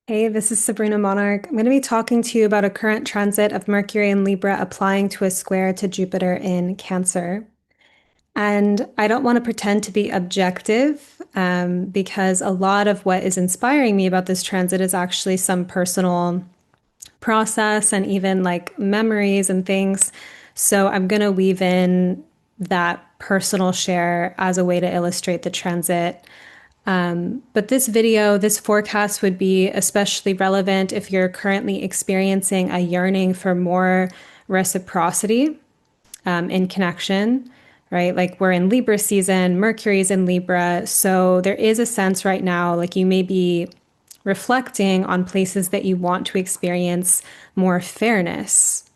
Hey, this is Sabrina Monarch. I'm going to be talking to you about a current transit of Mercury in Libra applying to a square to Jupiter in Cancer. And I don't want to pretend to be objective because a lot of what is inspiring me about this transit is actually some personal process and even like memories and things. So I'm going to weave in that personal share as a way to illustrate the transit. But this video, this forecast would be especially relevant if you're currently experiencing a yearning for more reciprocity in connection, right? Like we're in Libra season, Mercury's in Libra. So there is a sense right now, like you may be reflecting on places that you want to experience more fairness,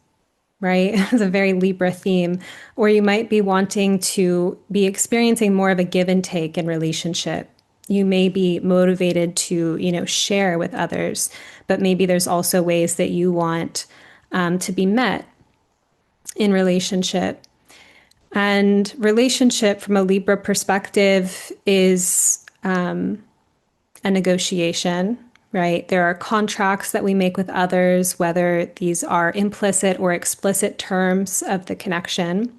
right? It's a very Libra theme. Or you might be wanting to be experiencing more of a give and take in relationship. You may be motivated to, share with others, but maybe there's also ways that you want to be met in relationship. And relationship from a Libra perspective is a negotiation, right? There are contracts that we make with others, whether these are implicit or explicit terms of the connection.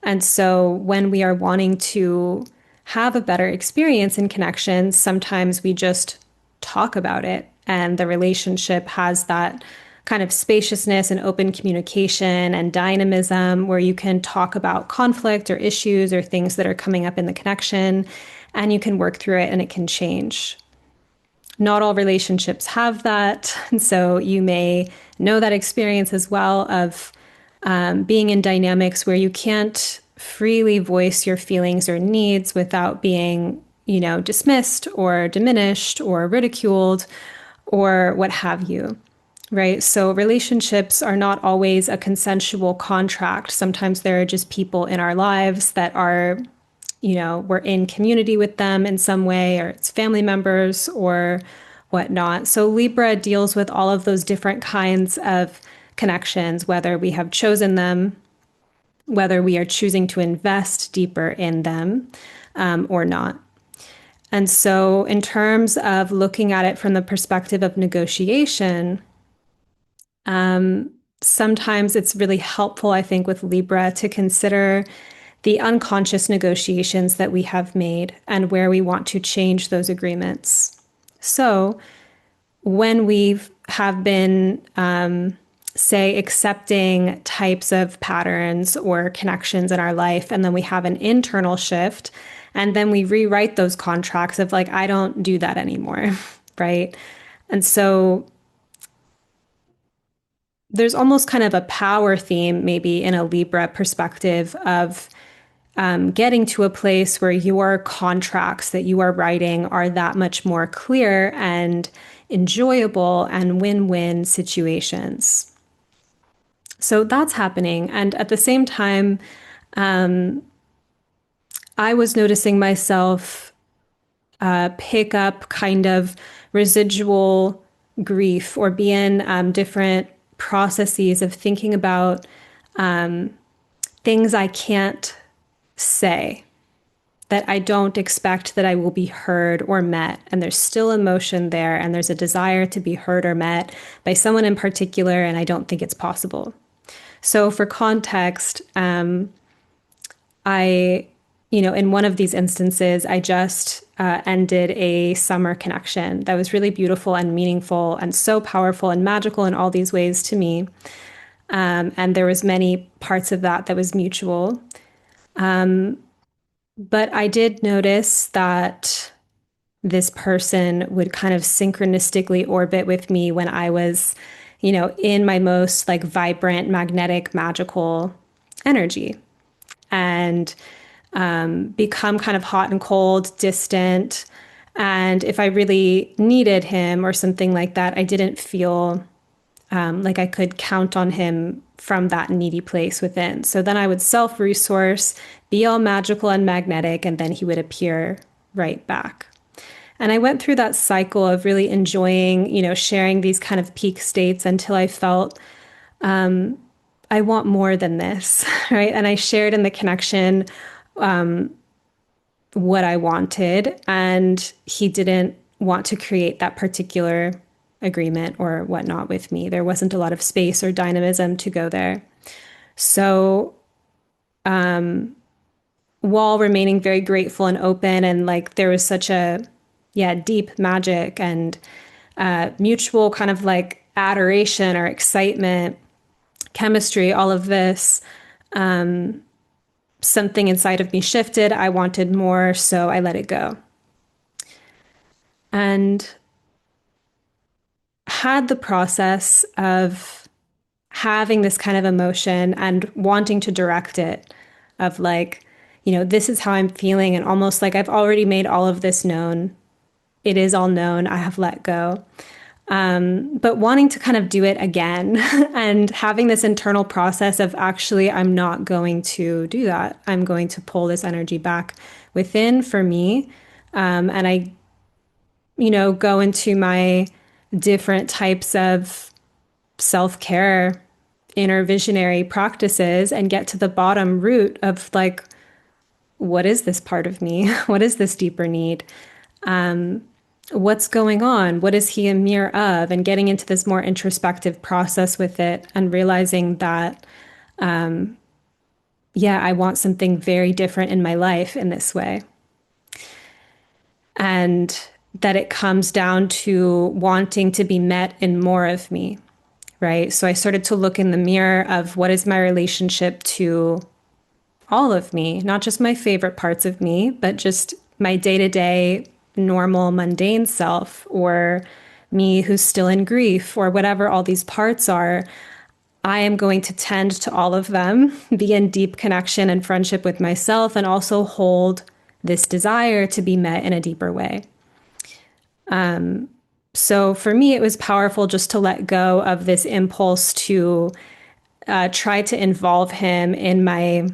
And so when we are wanting to have a better experience in connections, sometimes we just talk about it. And the relationship has that kind of spaciousness and open communication and dynamism where you can talk about conflict or issues or things that are coming up in the connection and you can work through it and it can change. Not all relationships have that. And so you may know that experience as well of being in dynamics where you can't freely voice your feelings or needs without being, dismissed or diminished or ridiculed or what have you. Right. So relationships are not always a consensual contract. Sometimes there are just people in our lives that are, we're in community with them in some way, or it's family members or whatnot. So Libra deals with all of those different kinds of connections, whether we have chosen them, whether we are choosing to invest deeper in them or not. And so, in terms of looking at it from the perspective of negotiation, sometimes it's really helpful, I think, with Libra to consider the unconscious negotiations that we have made and where we want to change those agreements. So, when we have been, say, accepting types of patterns or connections in our life, and then we have an internal shift, and then we rewrite those contracts of like, I don't do that anymore, right? And so there's almost kind of a power theme, maybe in a Libra perspective, of getting to a place where your contracts that you are writing are that much more clear and enjoyable and win-win situations. So that's happening. And at the same time, I was noticing myself pick up kind of residual grief or be in different processes of thinking about things I can't say, that I don't expect that I will be heard or met. And there's still emotion there, and there's a desire to be heard or met by someone in particular, and I don't think it's possible. So, for context, in one of these instances, I just ended a summer connection that was really beautiful and meaningful and so powerful and magical in all these ways to me. And there was many parts of that that was mutual. But I did notice that this person would kind of synchronistically orbit with me when I was, in my most like vibrant, magnetic, magical energy and become kind of hot and cold, distant. And if I really needed him or something like that, I didn't feel like I could count on him from that needy place within. So then I would self resource, be all magical and magnetic, and then he would appear right back. And I went through that cycle of really enjoying, sharing these kind of peak states until I felt I want more than this, right? And I shared in the connection what I wanted, and he didn't want to create that particular agreement or whatnot with me. There wasn't a lot of space or dynamism to go there. So, while remaining very grateful and open, and like there was such a, yeah, deep magic and mutual kind of like adoration or excitement, chemistry, all of this, something inside of me shifted. I wanted more, so I let it go. And had the process of having this kind of emotion and wanting to direct it, of like, this is how I'm feeling, and almost like I've already made all of this known. It is all known. I have let go. But wanting to kind of do it again and having this internal process of actually, I'm not going to do that. I'm going to pull this energy back within for me. And I, go into my different types of self care, inner visionary practices and get to the bottom root of like, what is this part of me? What is this deeper need? What's going on? What is he a mirror of? And getting into this more introspective process with it and realizing that, yeah, I want something very different in my life in this way. And that it comes down to wanting to be met in more of me, right? So I started to look in the mirror of what is my relationship to all of me, not just my favorite parts of me, but just my day to day, normal, mundane self, or me who's still in grief, or whatever all these parts are. I am going to tend to all of them, be in deep connection and friendship with myself, and also hold this desire to be met in a deeper way. So for me, it was powerful just to let go of this impulse to try to involve him in my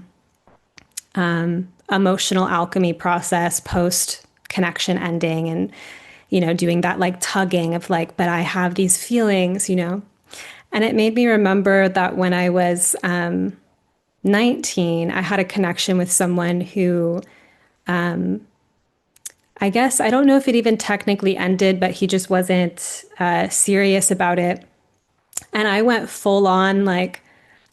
emotional alchemy process post connection ending, and doing that like tugging of like, but I have these feelings. And it made me remember that when I was 19, I had a connection with someone who, I guess, I don't know if it even technically ended, but he just wasn't serious about it. And I went full on, like,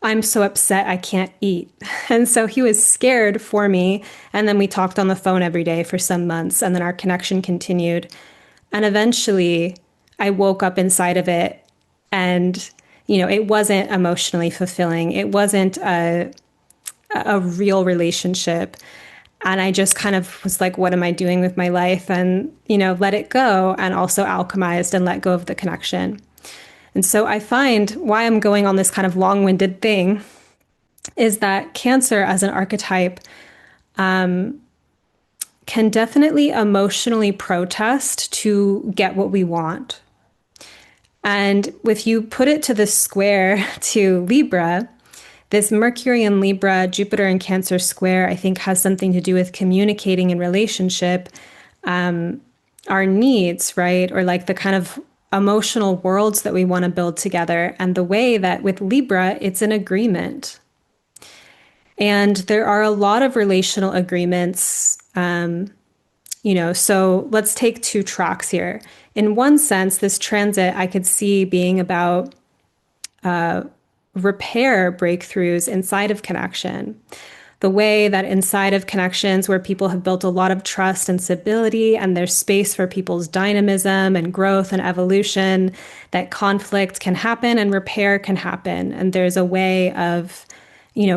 I'm so upset I can't eat. And so he was scared for me. And then we talked on the phone every day for some months. And then our connection continued. And eventually I woke up inside of it. And, it wasn't emotionally fulfilling. It wasn't a real relationship. And I just kind of was like, what am I doing with my life? And, let it go, and also alchemized and let go of the connection. And so I find why I'm going on this kind of long winded thing is that Cancer as an archetype can definitely emotionally protest to get what we want. And if you put it to the square to Libra, this Mercury in Libra, Jupiter in Cancer square, I think has something to do with communicating in relationship, our needs, right? Or like the kind of emotional worlds that we want to build together. And the way that with Libra, it's an agreement. And there are a lot of relational agreements. So let's take two tracks here. In one sense, this transit I could see being about repair breakthroughs inside of connection. The way that inside of connections where people have built a lot of trust and stability, and there's space for people's dynamism and growth and evolution, that conflict can happen and repair can happen. And there's a way of,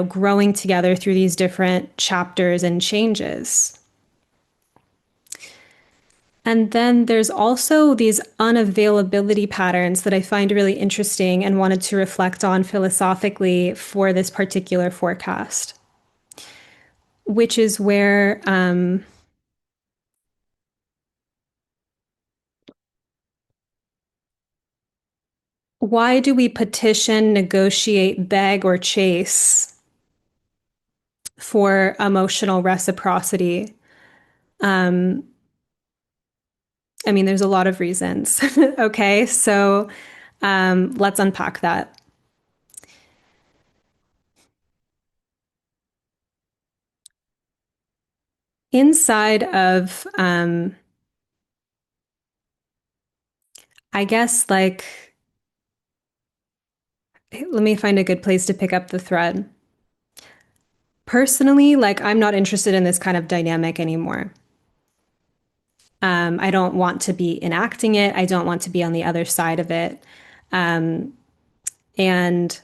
growing together through these different chapters and changes. And then there's also these unavailability patterns that I find really interesting and wanted to reflect on philosophically for this particular forecast, which is where why do we petition, negotiate, beg, or chase for emotional reciprocity? I mean, there's a lot of reasons. Okay, so let's unpack that. Inside of I guess like let me find a good place to pick up the thread. Personally, like I'm not interested in this kind of dynamic anymore. I don't want to be enacting it. I don't want to be on the other side of it. Um, and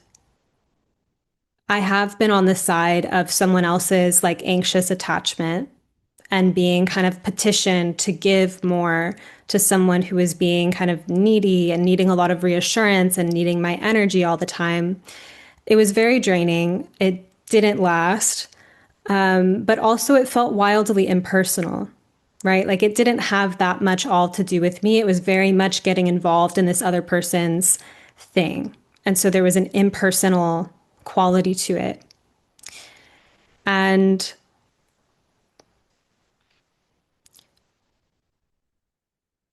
I have been on the side of someone else's like anxious attachment and being kind of petitioned to give more to someone who is being kind of needy and needing a lot of reassurance and needing my energy all the time. It was very draining. It didn't last. But also it felt wildly impersonal, right? Like it didn't have that much all to do with me. It was very much getting involved in this other person's thing. And so there was an impersonal quality to it. And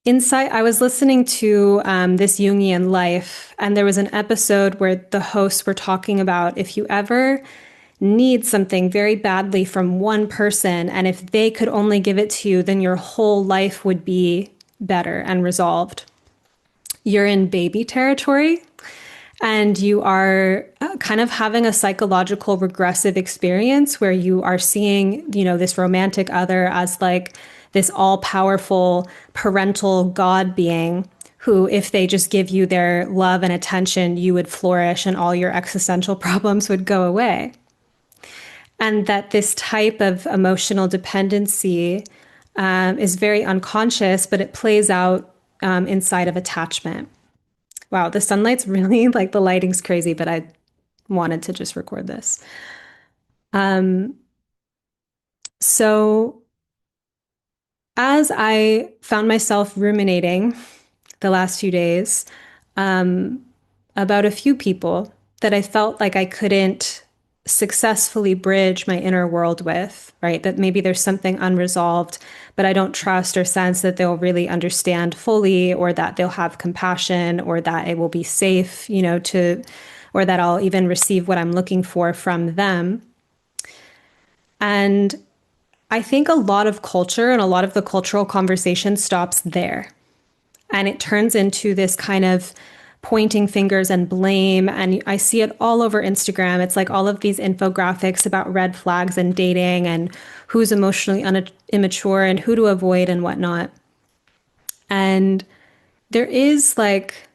inside, I was listening to this Jungian Life, and there was an episode where the hosts were talking about if you ever need something very badly from one person, and if they could only give it to you, then your whole life would be better and resolved. You're in baby territory and you are kind of having a psychological regressive experience where you are seeing, this romantic other as like this all powerful parental God being who, if they just give you their love and attention, you would flourish and all your existential problems would go away. And that this type of emotional dependency is very unconscious, but it plays out inside of attachment. Wow, the sunlight's really like the lighting's crazy, but I wanted to just record this. Um, so as I found myself ruminating the last few days um, about a few people that I felt like I couldn't successfully bridge my inner world with, right? That maybe there's something unresolved, but I don't trust or sense that they'll really understand fully, or that they'll have compassion, or that it will be safe, or that I'll even receive what I'm looking for from them. And I think a lot of culture and a lot of the cultural conversation stops there. And it turns into this kind of pointing fingers and blame. And I see it all over Instagram. It's like all of these infographics about red flags and dating and who's emotionally immature and who to avoid and whatnot. And there is like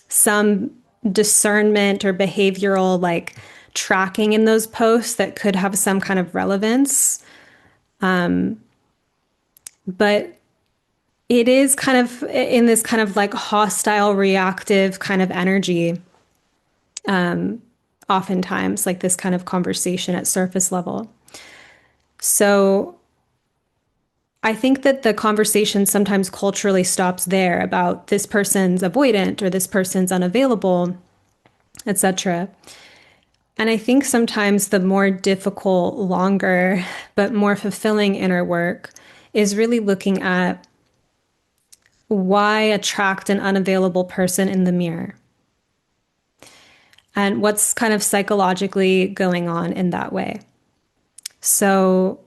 some discernment or behavioral like tracking in those posts that could have some kind of relevance. But it is kind of in this kind of like hostile, reactive kind of energy, oftentimes, like this kind of conversation at surface level. So I think that the conversation sometimes culturally stops there about this person's avoidant or this person's unavailable, etc. And I think sometimes the more difficult, longer, but more fulfilling inner work is really looking at why attract an unavailable person in the mirror and what's kind of psychologically going on in that way. So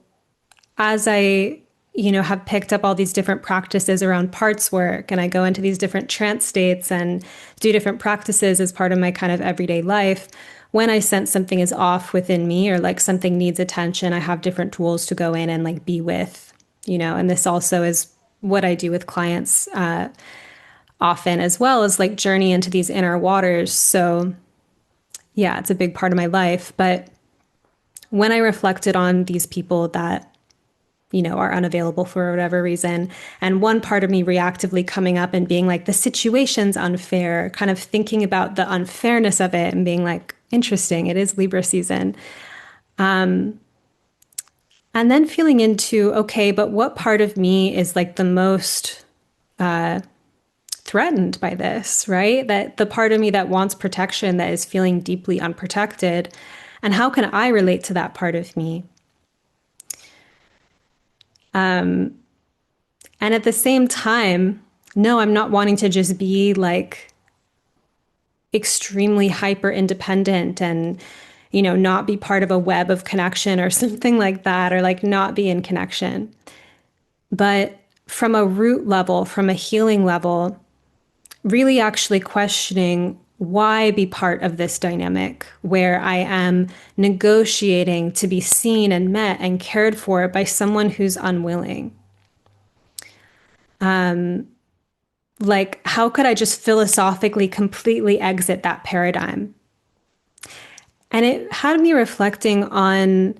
as I, have picked up all these different practices around parts work, and I go into these different trance states and do different practices as part of my kind of everyday life, when I sense something is off within me or like something needs attention, I have different tools to go in and like be with, and this also is what I do with clients often, as well as like journey into these inner waters. So yeah, it's a big part of my life. But when I reflected on these people that, are unavailable for whatever reason, and one part of me reactively coming up and being like, the situation's unfair, kind of thinking about the unfairness of it and being like, interesting, it is Libra season. And then feeling into, okay, but what part of me is like the most threatened by this, right? That the part of me that wants protection, that is feeling deeply unprotected. And how can I relate to that part of me? And at the same time, no, I'm not wanting to just be like extremely hyper independent and, not be part of a web of connection or something like that, or like not be in connection. But from a root level, from a healing level, really actually questioning why be part of this dynamic where I am negotiating to be seen and met and cared for by someone who's unwilling. Like, how could I just philosophically completely exit that paradigm? And it had me reflecting on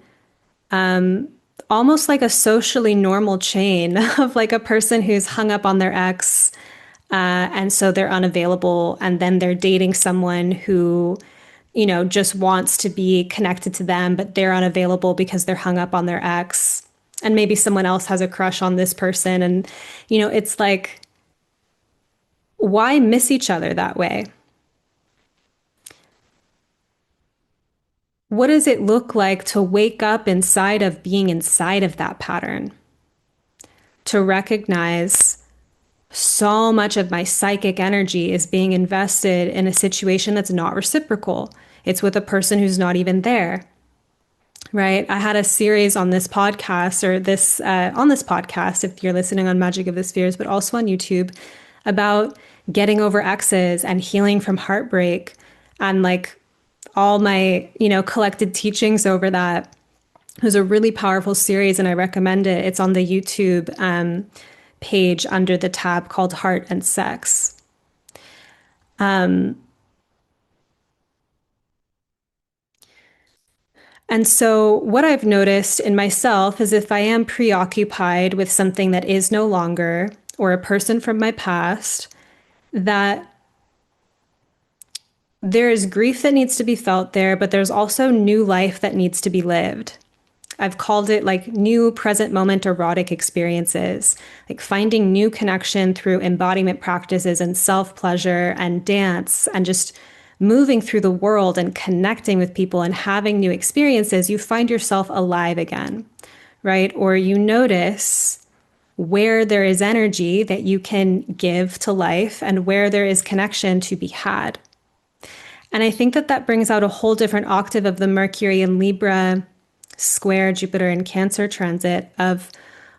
almost like a socially normal chain of like a person who's hung up on their ex, and so they're unavailable, and then they're dating someone who, just wants to be connected to them, but they're unavailable because they're hung up on their ex. And maybe someone else has a crush on this person. And, it's like, why miss each other that way? What does it look like to wake up inside of being inside of that pattern? To recognize so much of my psychic energy is being invested in a situation that's not reciprocal. It's with a person who's not even there, right? I had a series on this podcast, or this on this podcast, if you're listening on Magic of the Spheres, but also on YouTube, about getting over exes and healing from heartbreak, and like all my collected teachings over that. It was a really powerful series, and I recommend it. It's on the YouTube page under the tab called Heart and Sex. And so, what I've noticed in myself is if I am preoccupied with something that is no longer, or a person from my past, that there is grief that needs to be felt there, but there's also new life that needs to be lived. I've called it like new present moment erotic experiences, like finding new connection through embodiment practices and self pleasure and dance and just moving through the world and connecting with people and having new experiences. You find yourself alive again, right? Or you notice where there is energy that you can give to life and where there is connection to be had. And I think that that brings out a whole different octave of the Mercury and Libra square Jupiter and Cancer transit of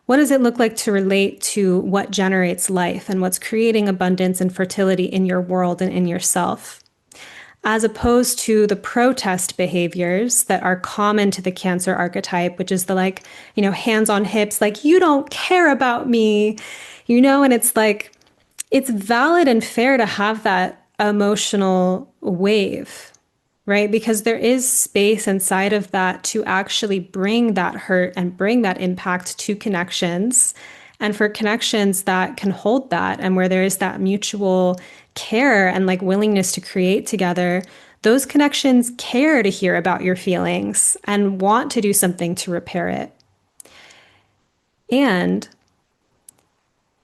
what does it look like to relate to what generates life and what's creating abundance and fertility in your world and in yourself, as opposed to the protest behaviors that are common to the Cancer archetype, which is the like, hands on hips, like, you don't care about me, and it's like, it's valid and fair to have that emotional wave, right? Because there is space inside of that to actually bring that hurt and bring that impact to connections. And for connections that can hold that and where there is that mutual care and like willingness to create together, those connections care to hear about your feelings and want to do something to repair it. And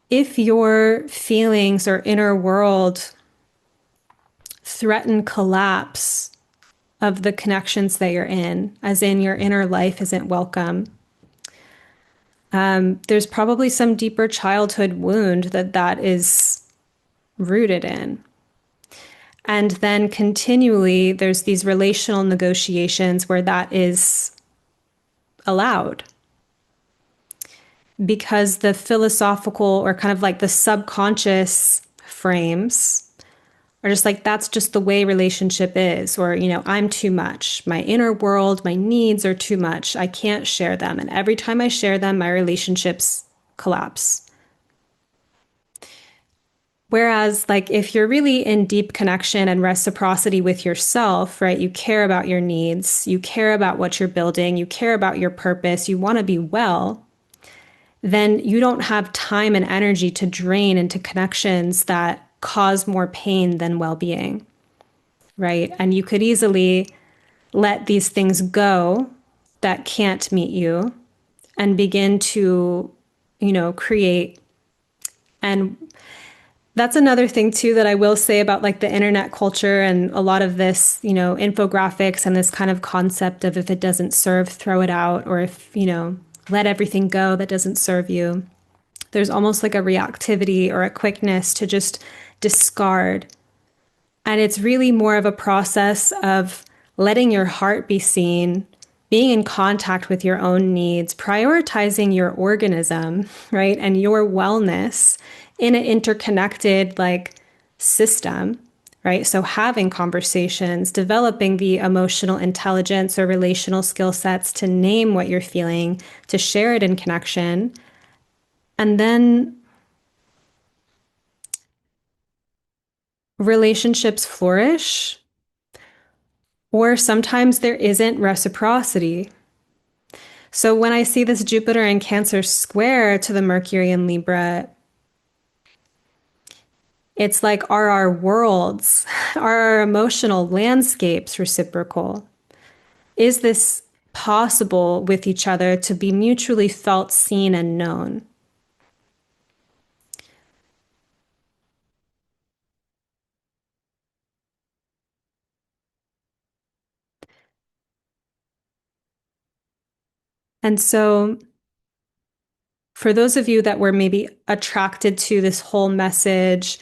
if your feelings or inner world threaten collapse of the connections that you're in, as in your inner life isn't welcome, there's probably some deeper childhood wound that is rooted in. And then continually, there's these relational negotiations where that is allowed because the philosophical or kind of like the subconscious frames are just like, that's just the way relationship is, or, I'm too much. My inner world, my needs are too much. I can't share them. And every time I share them, my relationships collapse. Whereas, like, if you're really in deep connection and reciprocity with yourself, right, you care about your needs, you care about what you're building, you care about your purpose, you want to be well, then you don't have time and energy to drain into connections that cause more pain than well-being, right? And you could easily let these things go that can't meet you and begin to, create. And that's another thing too that I will say about like the internet culture and a lot of this, infographics and this kind of concept of if it doesn't serve, throw it out, or if, let everything go that doesn't serve you. There's almost like a reactivity or a quickness to just discard. And it's really more of a process of letting your heart be seen being in contact with your own needs, prioritizing your organism, right, and your wellness in an interconnected like system, right? So having conversations, developing the emotional intelligence or relational skill sets to name what you're feeling, to share it in connection, and then relationships flourish. Or sometimes there isn't reciprocity. So when I see this Jupiter in Cancer square to the Mercury in Libra, it's like, are our worlds, are our emotional landscapes reciprocal? Is this possible with each other to be mutually felt, seen, and known? And so, for those of you that were maybe attracted to this whole message,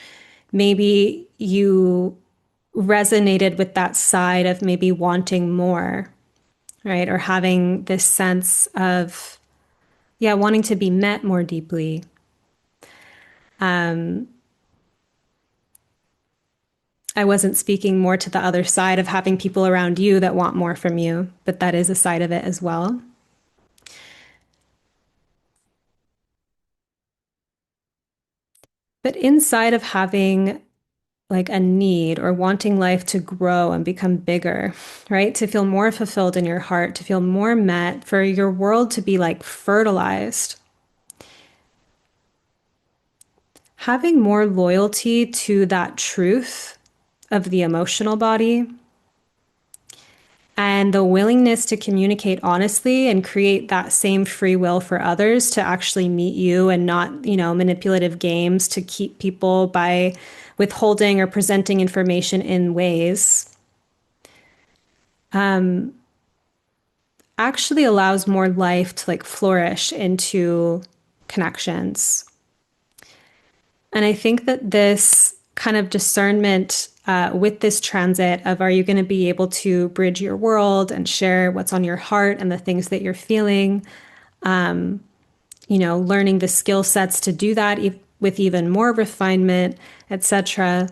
maybe you resonated with that side of maybe wanting more, right? Or having this sense of, yeah, wanting to be met more deeply. Um, I wasn't speaking more to the other side of having people around you that want more from you, but that is a side of it as well. But inside of having like a need or wanting life to grow and become bigger, right? To feel more fulfilled in your heart, to feel more met, for your world to be like fertilized. Having more loyalty to that truth of the emotional body and the willingness to communicate honestly and create that same free will for others to actually meet you and not, manipulative games to keep people by withholding or presenting information in ways actually allows more life to like flourish into connections. And I think that this kind of discernment with this transit of, are you going to be able to bridge your world and share what's on your heart and the things that you're feeling, learning the skill sets to do that with even more refinement, etc.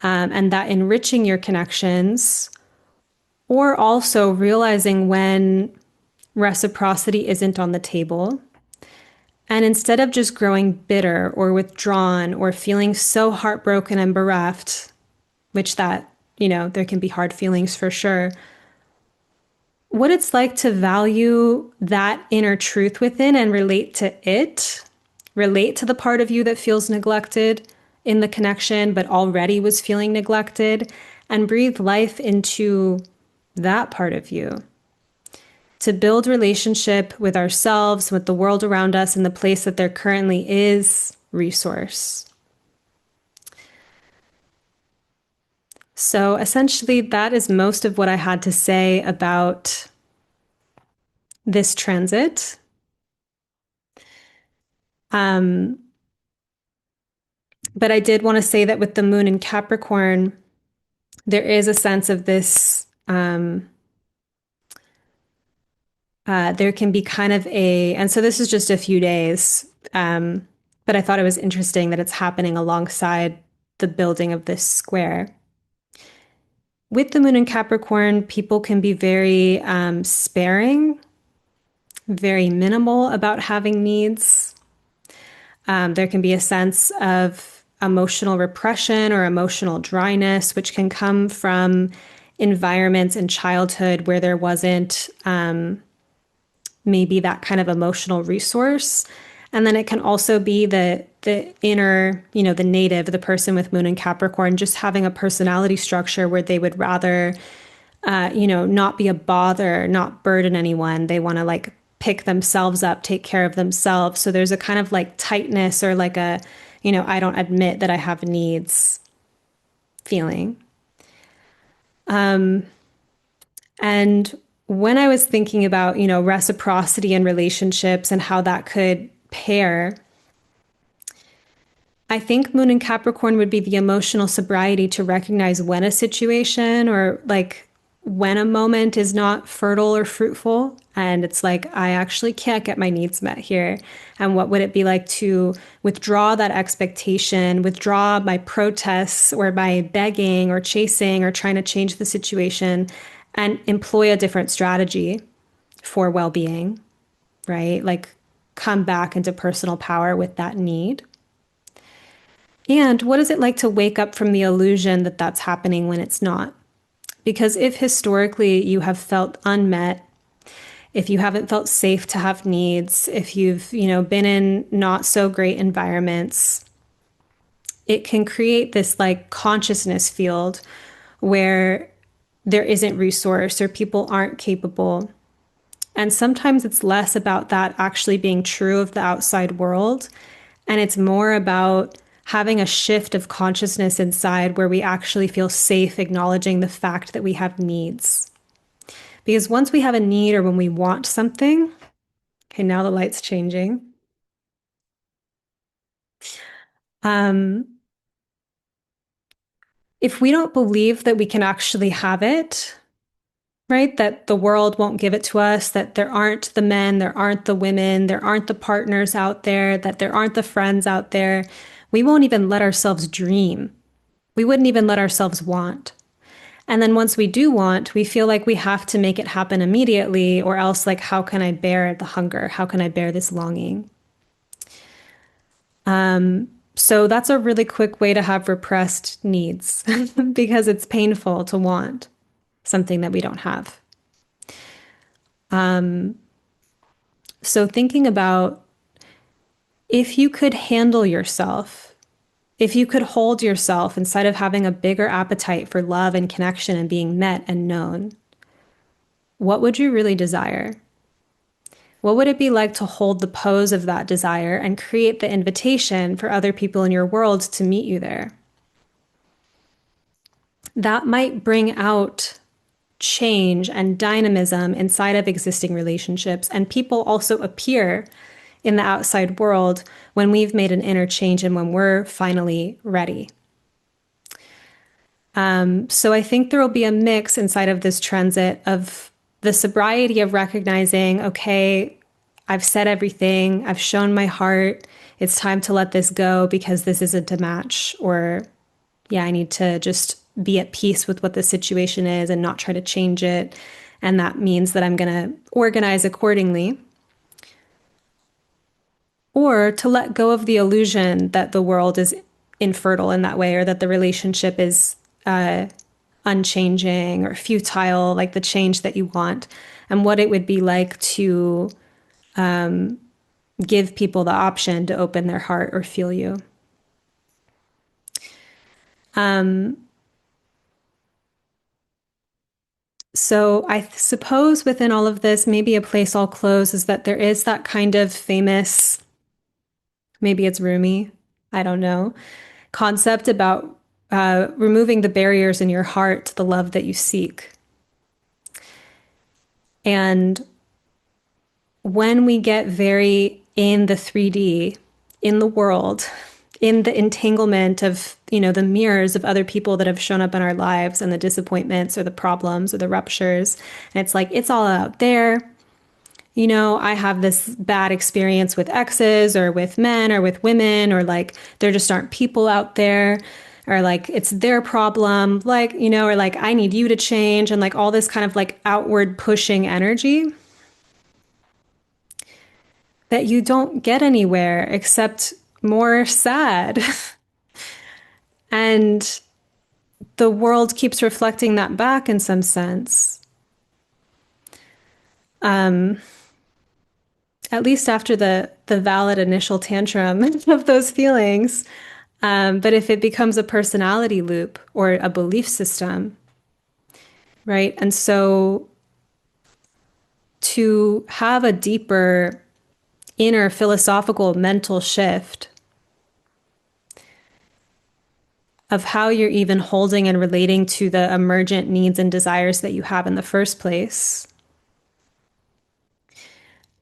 And that enriching your connections, or also realizing when reciprocity isn't on the table. And instead of just growing bitter or withdrawn or feeling so heartbroken and bereft, which that, there can be hard feelings for sure, what it's like to value that inner truth within and relate to it, relate to the part of you that feels neglected in the connection, but already was feeling neglected, and breathe life into that part of you. To build relationship with ourselves, with the world around us, and the place that there currently is resource. So essentially, that is most of what I had to say about this transit. Um, but I did want to say that with the moon in Capricorn, there is a sense of this. There can be kind of and so this is just a few days, but I thought it was interesting that it's happening alongside the building of this square. With the moon in Capricorn, people can be very sparing, very minimal about having needs. There can be a sense of emotional repression or emotional dryness, which can come from environments in childhood where there wasn't maybe that kind of emotional resource. And then it can also be the inner, the native, the person with moon in Capricorn, just having a personality structure where they would rather, not be a bother, not burden anyone. They want to like pick themselves up, take care of themselves. So there's a kind of like tightness or like a, I don't admit that I have needs feeling. And when I was thinking about, reciprocity in relationships and how that could pair, I think Moon and Capricorn would be the emotional sobriety to recognize when a situation or like when a moment is not fertile or fruitful, and it's like, I actually can't get my needs met here. And what would it be like to withdraw that expectation, withdraw my protests or my begging or chasing or trying to change the situation and employ a different strategy for well being, right? Like, come back into personal power with that need. And what is it like to wake up from the illusion that that's happening when it's not? Because if historically you have felt unmet, if you haven't felt safe to have needs, if you've, been in not so great environments, it can create this like consciousness field where there isn't resource or people aren't capable. And sometimes it's less about that actually being true of the outside world. And it's more about having a shift of consciousness inside where we actually feel safe acknowledging the fact that we have needs. Because once we have a need or when we want something, okay, now the light's changing. Um, if we don't believe that we can actually have it, right? That the world won't give it to us, that there aren't the men, there aren't the women, there aren't the partners out there, that there aren't the friends out there, we won't even let ourselves dream. We wouldn't even let ourselves want. And then once we do want, we feel like we have to make it happen immediately, or else, like, how can I bear the hunger? How can I bear this longing? So that's a really quick way to have repressed needs because it's painful to want something that we don't have. So thinking about if you could handle yourself, if you could hold yourself inside of having a bigger appetite for love and connection and being met and known, what would you really desire? What would it be like to hold the pose of that desire and create the invitation for other people in your world to meet you there? That might bring out change and dynamism inside of existing relationships, and people also appear in the outside world when we've made an inner change and when we're finally ready. So I think there will be a mix inside of this transit of the sobriety of recognizing, okay, I've said everything, I've shown my heart, it's time to let this go because this isn't a match, or yeah, I need to just be at peace with what the situation is and not try to change it. And that means that I'm going to organize accordingly. Or to let go of the illusion that the world is infertile in that way, or that the relationship is unchanging or futile, like the change that you want, and what it would be like to give people the option to open their heart or feel you. So I suppose within all of this, maybe a place I'll close is that there is that kind of famous, maybe it's Rumi, I don't know, concept about removing the barriers in your heart to the love that you seek. And when we get very in the 3D, in the world, in the entanglement of, the mirrors of other people that have shown up in our lives and the disappointments or the problems or the ruptures, and it's like, it's all out there. I have this bad experience with exes or with men or with women, or like there just aren't people out there, or like it's their problem, like, or like I need you to change, and like all this kind of like outward pushing energy that you don't get anywhere except more sad. And the world keeps reflecting that back in some sense, at least after the valid initial tantrum of those feelings. But if it becomes a personality loop or a belief system, right? And so to have a deeper inner philosophical mental shift of how you're even holding and relating to the emergent needs and desires that you have in the first place.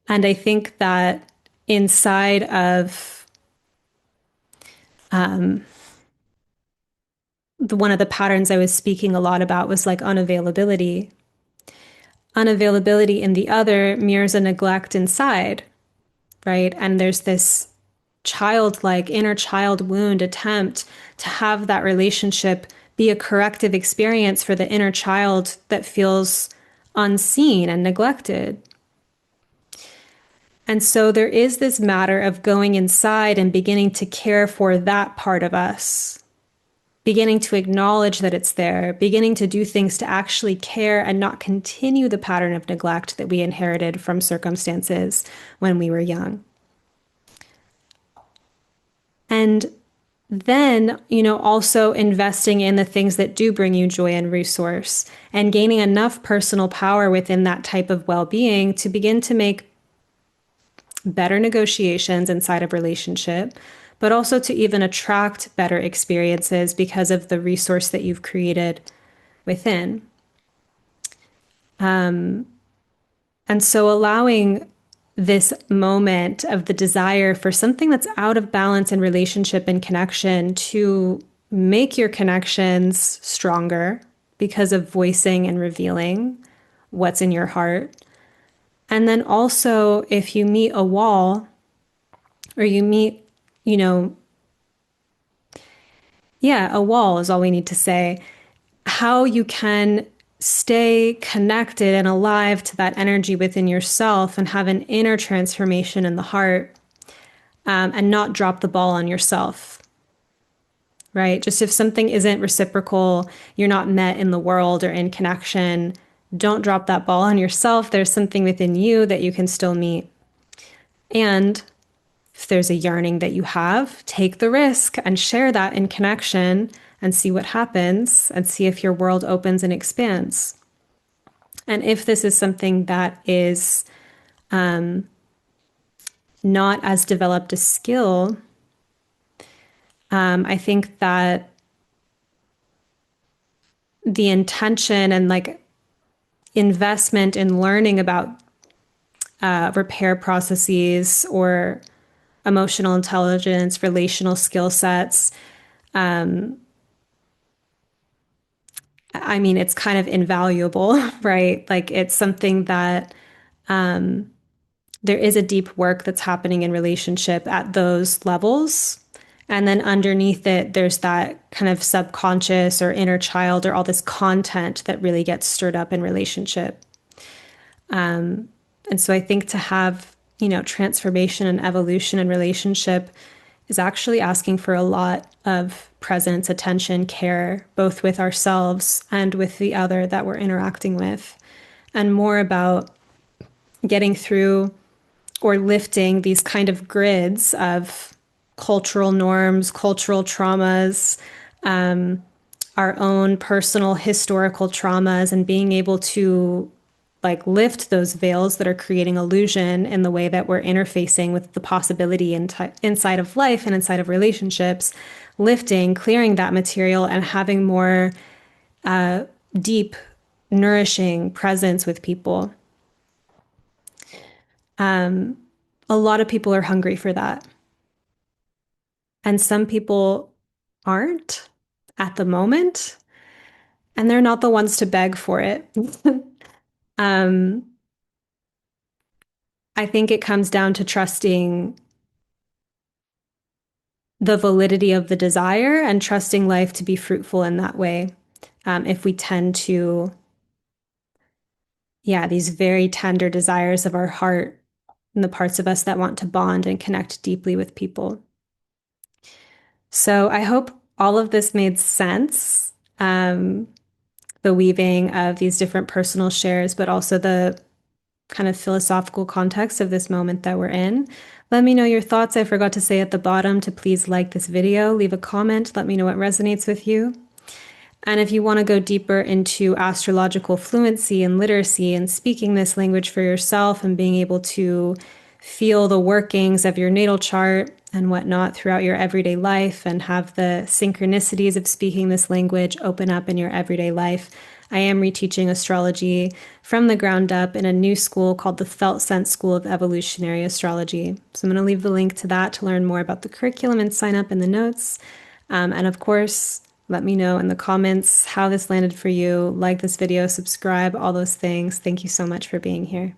And I think that inside of one of the patterns I was speaking a lot about was like unavailability. Unavailability in the other mirrors a neglect inside, right? And there's this childlike inner child wound attempt to have that relationship be a corrective experience for the inner child that feels unseen and neglected. And so there is this matter of going inside and beginning to care for that part of us, beginning to acknowledge that it's there, beginning to do things to actually care and not continue the pattern of neglect that we inherited from circumstances when we were young. And then, also investing in the things that do bring you joy and resource and gaining enough personal power within that type of well being to begin to make better negotiations inside of relationship, but also to even attract better experiences because of the resource that you've created within. And so allowing this moment of the desire for something that's out of balance in relationship and connection to make your connections stronger because of voicing and revealing what's in your heart. And then also, if you meet a wall or you meet, you know, yeah, a wall is all we need to say, how you can stay connected and alive to that energy within yourself and have an inner transformation in the heart, and not drop the ball on yourself, right? Just if something isn't reciprocal, you're not met in the world or in connection, don't drop that ball on yourself. There's something within you that you can still meet. And if there's a yearning that you have, take the risk and share that in connection and see what happens and see if your world opens and expands. And if this is something that is not as developed a skill, I think that the intention and like investment in learning about repair processes or emotional intelligence, relational skill sets, I mean, it's kind of invaluable, right? Like it's something that there is a deep work that's happening in relationship at those levels. And then underneath it, there's that kind of subconscious or inner child or all this content that really gets stirred up in relationship. And so I think to have, transformation and evolution in relationship is actually asking for a lot of presence, attention, care, both with ourselves and with the other that we're interacting with, and more about getting through or lifting these kind of grids of cultural norms, cultural traumas, our own personal historical traumas, and being able to like lift those veils that are creating illusion in the way that we're interfacing with the possibility inside of life and inside of relationships, lifting, clearing that material and having more deep, nourishing presence with people. A lot of people are hungry for that. And some people aren't at the moment, and they're not the ones to beg for it. um, I think it comes down to trusting the validity of the desire and trusting life to be fruitful in that way. If we tend to, these very tender desires of our heart and the parts of us that want to bond and connect deeply with people. So I hope all of this made sense. The weaving of these different personal shares, but also the kind of philosophical context of this moment that we're in. Let me know your thoughts. I forgot to say at the bottom to please like this video, leave a comment, let me know what resonates with you. And if you want to go deeper into astrological fluency and literacy and speaking this language for yourself and being able to feel the workings of your natal chart and whatnot throughout your everyday life and have the synchronicities of speaking this language open up in your everyday life, I am reteaching astrology from the ground up in a new school called the Felt Sense School of Evolutionary Astrology. So I'm going to leave the link to that to learn more about the curriculum and sign up in the notes. And of course, Let me know in the comments how this landed for you. Like this video, subscribe, all those things. Thank you so much for being here.